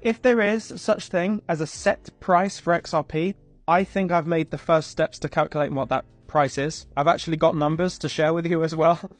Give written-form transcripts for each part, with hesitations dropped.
if there is such thing as a set price for XRP, I think I've made the first steps to calculating what that price is. I've actually got numbers to share with you as well.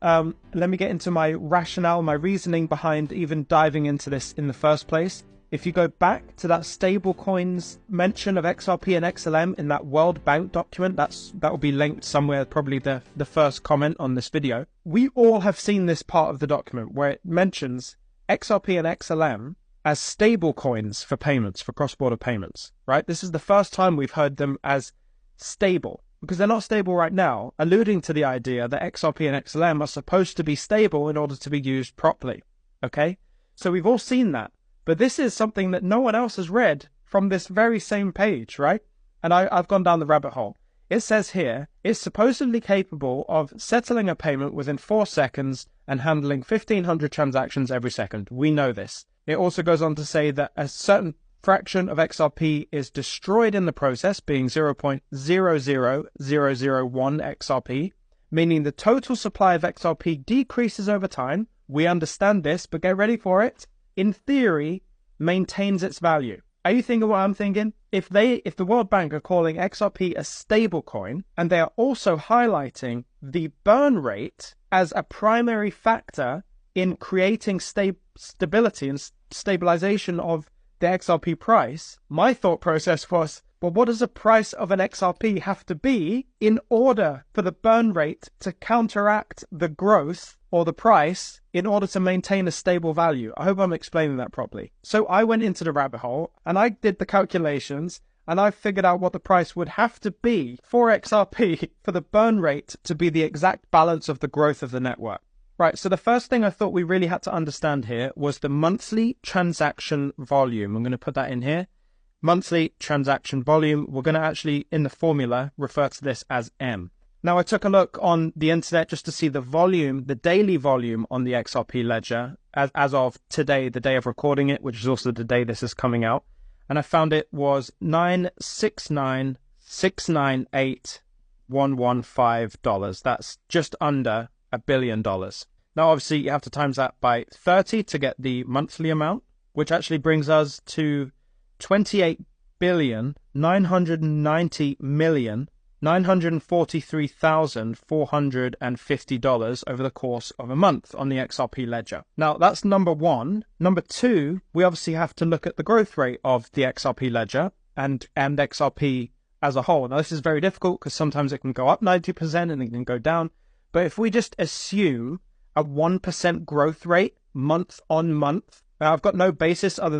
Let me get into my rationale, my reasoning behind even diving into this in the first place. If you go back to that stablecoins mention of XRP and XLM in that World Bank document, that will be linked somewhere, probably the first comment on this video. We all have seen this part of the document where it mentions XRP and XLM as stablecoins for payments, for cross-border payments, right? This is the first time we've heard them as stable, because they're not stable right now, alluding to the idea that XRP and XLM are supposed to be stable in order to be used properly, okay? So we've all seen that. But this is something that no one else has read from this very same page, right? And I've gone down the rabbit hole. It says here, it's supposedly capable of settling a payment within 4 seconds and handling 1,500 transactions every second. We know this. It also goes on to say that a certain fraction of XRP is destroyed in the process, being 0.00001 XRP, meaning the total supply of XRP decreases over time. We understand this, but get ready for it. In theory, maintains its value. Are you thinking what I'm thinking? If the World Bank are calling XRP a stable coin, and they are also highlighting the burn rate as a primary factor in creating stability and stabilization of the XRP price, my thought process was, well, what does the price of an XRP have to be in order for the burn rate to counteract the growth or the price in order to maintain a stable value? I hope I'm explaining that properly. So I went into the rabbit hole and I did the calculations and I figured out what the price would have to be for XRP for the burn rate to be the exact balance of the growth of the network. Right, so the first thing I thought we really had to understand here was the monthly transaction volume. I'm going to put that in here. Monthly transaction volume. We're going to actually, in the formula, refer to this as M. Now, I took a look on the internet just to see the volume, the daily volume on the XRP ledger as of today, the day of recording it, which is also the day this is coming out. And I found it was $969,698,115. That's just under $1 billion. Now, obviously, you have to times that by 30 to get the monthly amount, which actually brings us to $28,990,943,450 over the course of a month on the XRP ledger. Now, that's number one. Number two, we obviously have to look at the growth rate of the XRP ledger and XRP as a whole. Now, this is very difficult because sometimes it can go up 90% and it can go down. But if we just assume a 1% growth rate month on month, now I've got no basis other than